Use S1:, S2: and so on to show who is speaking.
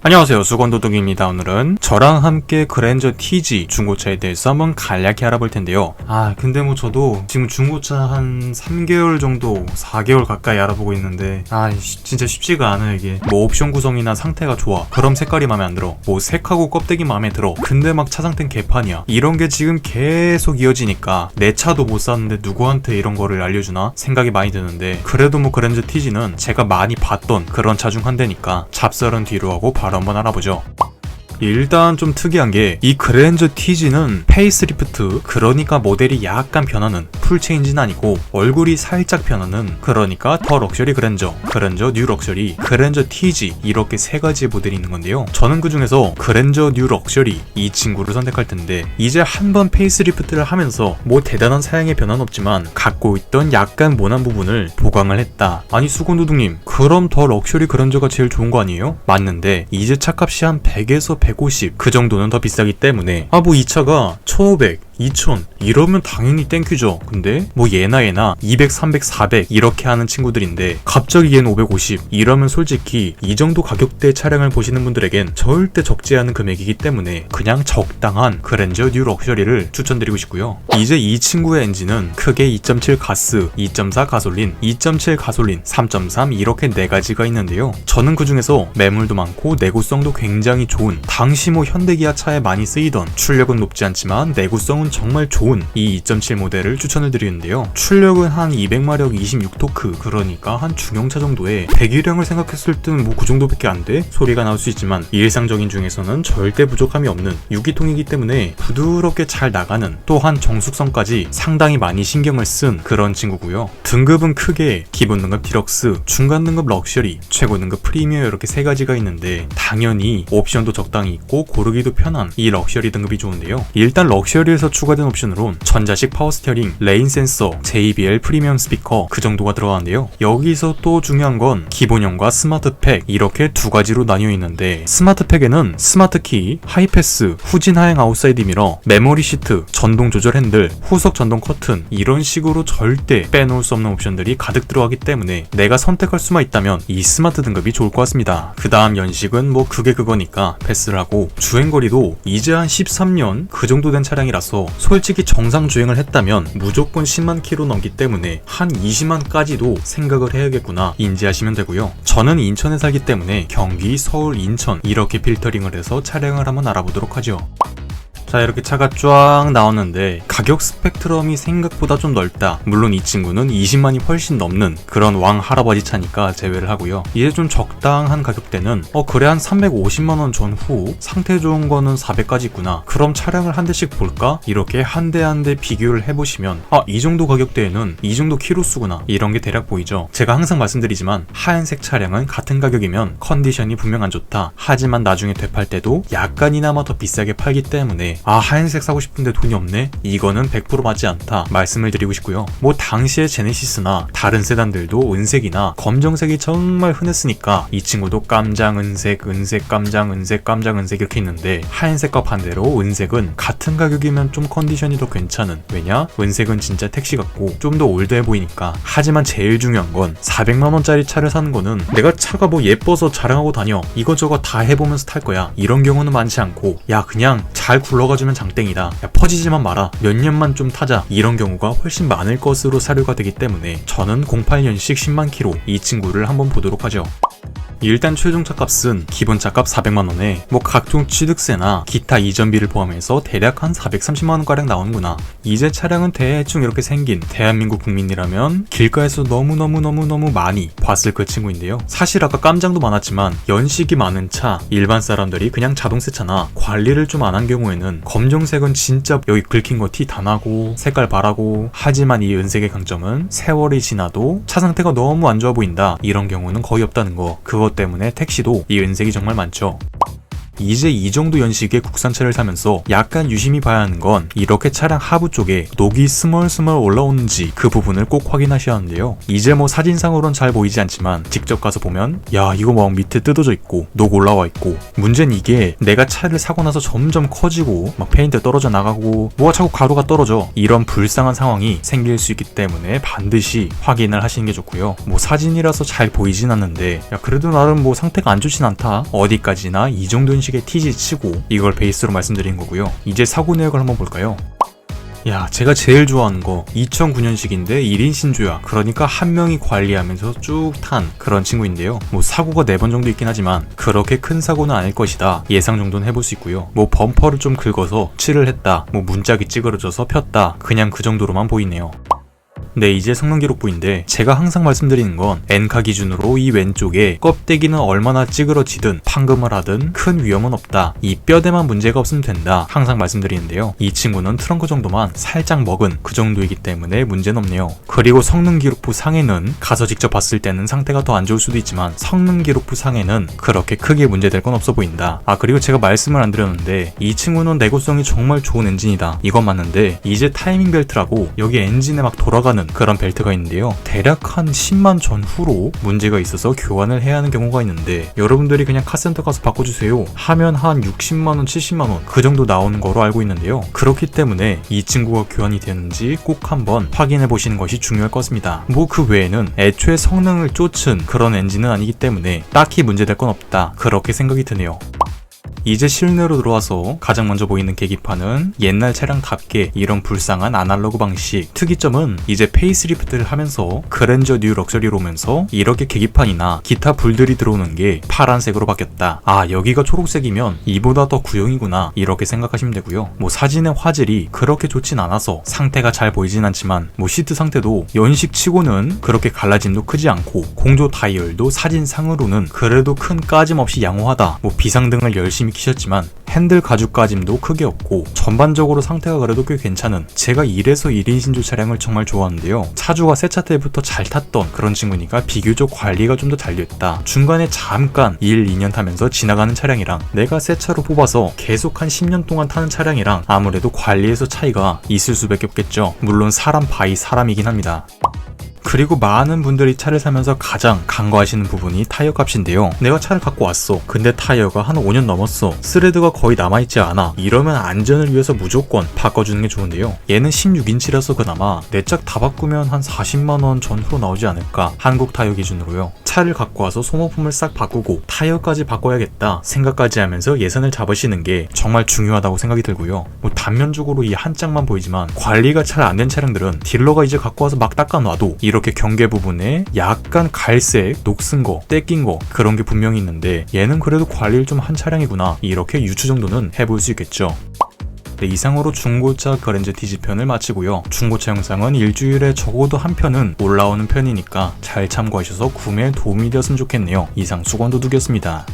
S1: 안녕하세요, 수건도둑입니다. 오늘은 저랑 함께 그랜저 TG 중고차에 대해서 한번 간략히 알아볼 텐데요. 근데 저도 지금 중고차 한 3개월 정도, 4개월 가까이 알아보고 있는데 진짜 쉽지가 않아요. 이게 옵션 구성이나 상태가 좋아, 그럼 색깔이 마음에 안 들어, 색하고 껍데기 마음에 들어, 근데 막 차 상태는 개판이야, 이런 게 지금 계속 이어지니까 내 차도 못 샀는데 누구한테 이런 거를 알려주나 생각이 많이 드는데, 그래도 그랜저 TG는 제가 많이 봤던 그런 차 중 한 대니까 잡설은 뒤로 하고 바로 한번 알아보죠. 일단 좀 특이한 게 이 그랜저 TG는 페이스리프트, 그러니까 모델이 약간 변하는, 풀체인지는 아니고 얼굴이 살짝 변하는, 그러니까 더 럭셔리 그랜저, 그랜저 뉴 럭셔리, 그랜저 TG, 이렇게 세 가지의 모델이 있는 건데요. 저는 그 중에서 그랜저 뉴 럭셔리 이 친구를 선택할 텐데, 이제 한번 페이스리프트를 하면서 대단한 사양의 변화는 없지만 갖고 있던 약간 모난 부분을 보강을 했다. 아니 수건도둑님, 그럼 더 럭셔리 그랜저가 제일 좋은 거 아니에요? 맞는데 이제 차값이 한 100에서 150 그 정도는 더 비싸기 때문에 이 차가 1500, 2000 이러면 당연히 땡큐죠. 근데 얘나 200, 300, 400 이렇게 하는 친구들인데 갑자기 얘는 550 이러면 솔직히 이 정도 가격대 차량을 보시는 분들에겐 절대 적지 않은 금액이기 때문에 그냥 적당한 그랜저 뉴 럭셔리를 추천드리고 싶고요. 이제 이 친구의 엔진은 크게 2.7 가스, 2.4 가솔린, 2.7 가솔린, 3.3 이렇게 네 가지가 있는데요. 저는 그 중에서 매물도 많고 내구성도 굉장히 좋은, 당시 현대기아 차에 많이 쓰이던, 출력은 높지 않지만 내구성은 정말 좋은 이 2.7 모델을 추천을 드리는데요. 출력은 한 200마력 26토크, 그러니까 한 중형차 정도에 배기량을 생각했을 때는 그 정도밖에 안 돼? 소리가 나올 수 있지만 일상적인 중에서는 절대 부족함이 없는 6기통이기 때문에 부드럽게 잘 나가는, 또한 정숙성까지 상당히 많이 신경을 쓴 그런 친구고요. 등급은 크게 기본 등급 디럭스, 중간 등급 럭셔리, 최고 등급 프리미어 이렇게 세 가지가 있는데, 당연히 옵션도 적당히 있고 고르기도 편한 이 럭셔리 등급이 좋은데요. 일단 럭셔리에서 추가된 옵션으론 전자식 파워 스티어링, 레인 센서, JBL 프리미엄 스피커 그 정도가 들어가는데요. 여기서 또 중요한 건 기본형과 스마트팩 이렇게 두 가지로 나뉘어 있는데, 스마트팩에는 스마트키, 하이패스, 후진 하행 아웃사이드 미러, 메모리 시트, 전동 조절 핸들, 후석 전동 커튼 이런 식으로 절대 빼놓을 수 없는 옵션들이 가득 들어가기 때문에 내가 선택할 수만 있다면 이 스마트 등급이 좋을 것 같습니다. 그 다음 연식은 그게 그거니까 패스를 하고, 주행거리도 이제 한 13년 그 정도 된 차량이라서 솔직히 정상 주행을 했다면 무조건 10만 킬로 넘기 때문에 한 20만까지도 생각을 해야겠구나 인지하시면 되고요. 저는 인천에 살기 때문에 경기, 서울, 인천 이렇게 필터링을 해서 차량을 한번 알아보도록 하죠. 자, 이렇게 차가 쫙 나오는데 가격 스펙트럼이 생각보다 좀 넓다. 물론 이 친구는 20만이 훨씬 넘는 그런 왕 할아버지 차니까 제외를 하고요. 이제 좀 적당한 가격대는 그래 한 350만원 전후 상태 좋은 거는 400까지 있구나, 그럼 차량을 한 대씩 볼까? 이렇게 한 대 한 대 비교를 해보시면 이 정도 가격대에는 이 정도 키로수구나, 이런 게 대략 보이죠. 제가 항상 말씀드리지만 하얀색 차량은 같은 가격이면 컨디션이 분명 안 좋다. 하지만 나중에 되팔 때도 약간이나마 더 비싸게 팔기 때문에 하얀색 사고 싶은데 돈이 없네? 이거는 100% 맞지 않다 말씀을 드리고 싶고요. 당시에 제네시스나 다른 세단들도 은색이나 검정색이 정말 흔했으니까 이 친구도 깜장 은색, 은색 깜장, 은색 깜장 은색 이렇게 있는데, 하얀색과 반대로 은색은 같은 가격이면 좀 컨디션이 더 괜찮은, 왜냐? 은색은 진짜 택시 같고 좀 더 올드해 보이니까. 하지만 제일 중요한 건 400만원짜리 차를 사는 거는 내가 차가 예뻐서 자랑하고 다녀, 이거저거 다 해보면서 탈 거야, 이런 경우는 많지 않고, 그냥 잘 굴러가주면 장땡이다, 퍼지지만 마라, 몇 년만 좀 타자, 이런 경우가 훨씬 많을 것으로 사료가 되기 때문에 저는 08년식 10만 킬로 이 친구를 한번 보도록 하죠. 일단 최종 차값은 기본 차값 400만원에 각종 취득세나 기타 이전비를 포함해서 대략 한 430만원가량 나오는구나. 이제 차량은 대충 이렇게 생긴 대한민국 국민이라면 길가에서 너무너무 많이 봤을 그 친구인데요. 사실 아까 깜장도 많았지만 연식이 많은 차, 일반 사람들이 그냥 자동세 차나 관리를 좀 안 한 경우에는 검정색은 진짜 여기 긁힌 거 티 다 나고 색깔 바라고, 하지만 이 은색의 강점은 세월이 지나도 차 상태가 너무 안 좋아 보인다, 이런 경우는 거의 없다는 거. 그것 때문에 택시도 이 은색이 정말 많죠. 이제 이 정도 연식의 국산차를 사면서 약간 유심히 봐야 하는 건 이렇게 차량 하부 쪽에 녹이 스멀스멀 올라오는지 그 부분을 꼭 확인하셔야 하는데요. 이제 뭐 사진상으론 잘 보이지 않지만 직접 가서 보면 야 이거 막 밑에 뜯어져 있고 녹 올라와 있고, 문제는 이게 내가 차를 사고 나서 점점 커지고 막 페인트 떨어져 나가고 뭐가 자꾸 가루가 떨어져, 이런 불쌍한 상황이 생길 수 있기 때문에 반드시 확인을 하시는 게 좋고요. 뭐 사진이라서 잘 보이진 않는데 야 그래도 나름 뭐 상태가 안 좋진 않다, 어디까지나 이 정도 인식의 TG 치고 이걸 베이스로 말씀드린 거고요. 이제 사고 내역을 한번 볼까요? 야, 제가 제일 좋아하는 거 2009년식인데 1인 신조야. 그러니까 한 명이 관리하면서 쭉 탄 그런 친구인데요. 뭐 사고가 4번 정도 있긴 하지만 그렇게 큰 사고는 아닐 것이다, 예상 정도는 해볼 수 있고요. 뭐 범퍼를 좀 긁어서 칠을 했다, 뭐 문짝이 찌그러져서 폈다, 그냥 그 정도로만 보이네요. 네, 이제 성능 기록부인데 제가 항상 말씀드리는 건 엔카 기준으로 이 왼쪽에 껍데기는 얼마나 찌그러지든 판금을 하든 큰 위험은 없다, 이 뼈대만 문제가 없으면 된다 항상 말씀드리는데요. 이 친구는 트렁크 정도만 살짝 먹은 그 정도이기 때문에 문제는 없네요. 그리고 성능 기록부 상에는 가서 직접 봤을 때는 상태가 더 안 좋을 수도 있지만 성능 기록부 상에는 그렇게 크게 문제될 건 없어 보인다. 아, 그리고 제가 말씀을 안 드렸는데 이 친구는 내구성이 정말 좋은 엔진이다, 이건 맞는데 이제 타이밍 벨트라고 여기 엔진에 막 돌아가는 그런 벨트가 있는데요. 대략 한 10만 전후로 문제가 있어서 교환을 해야 하는 경우가 있는데 여러분들이 그냥 카센터 가서 바꿔주세요 하면 한 60만원, 70만원 그 정도 나오는 거로 알고 있는데요. 그렇기 때문에 이 친구가 교환이 되는지 꼭 한번 확인해 보시는 것이 중요할 것 같습니다. 뭐 그 외에는 애초에 성능을 쫓은 그런 엔진은 아니기 때문에 딱히 문제될 건 없다, 그렇게 생각이 드네요. 이제 실내로 들어와서 가장 먼저 보이는 계기판은 옛날 차량답게 이런 불쌍한 아날로그 방식. 특이점은 이제 페이스리프트를 하면서 그랜저 뉴 럭셔리로 오면서 이렇게 계기판이나 기타 불들이 들어오는 게 파란색으로 바뀌었다, 아 여기가 초록색이면 이보다 더 구형이구나, 이렇게 생각하시면 되고요. 뭐 사진의 화질이 그렇게 좋진 않아서 상태가 잘 보이진 않지만 뭐 시트 상태도 연식치고는 그렇게 갈라짐도 크지 않고 공조 다이얼도 사진상으로는 그래도 큰 까짐 없이 양호하다, 뭐 비상등을 열심히 키셨지만 핸들 가죽 까짐도 크게 없고 전반적으로 상태가 그래도 꽤 괜찮은, 제가 이래서 1인 신조 차량을 정말 좋아하는데요. 차주가 새 차 때부터 잘 탔던 그런 친구니까 비교적 관리가 좀 더 잘 됐다. 중간에 잠깐 1, 2년 타면서 지나가는 차량이랑 내가 새 차로 뽑아서 계속 한 10년 동안 타는 차량이랑 아무래도 관리에서 차이가 있을 수밖에 없겠죠. 물론 사람 바이 사람이긴 합니다. 그리고 많은 분들이 차를 사면서 가장 간과하시는 부분이 타이어 값인데요. 내가 차를 갖고 왔어, 근데 타이어가 한 5년 넘었어, 스레드가 거의 남아있지 않아, 이러면 안전을 위해서 무조건 바꿔주는 게 좋은데요. 얘는 16인치라서 그나마 내 짝 다 바꾸면 한 40만원 전후로 나오지 않을까, 한국 타이어 기준으로요. 차를 갖고 와서 소모품을 싹 바꾸고 타이어까지 바꿔야겠다 생각까지 하면서 예산을 잡으시는 게 정말 중요하다고 생각이 들고요. 뭐 단면적으로 이 한 짝만 보이지만 관리가 잘 안 된 차량들은 딜러가 이제 갖고 와서 막 닦아놔도 이렇게 경계 부분에 약간 갈색, 녹슨 거, 떼낀 거 그런 게 분명히 있는데 얘는 그래도 관리를 좀 한 차량이구나, 이렇게 유추 정도는 해볼 수 있겠죠. 네, 이상으로 중고차 그랜저 TG 편을 마치고요. 중고차 영상은 일주일에 적어도 한 편은 올라오는 편이니까 잘 참고하셔서 구매에 도움이 되었으면 좋겠네요. 이상 수건도둑이었습니다.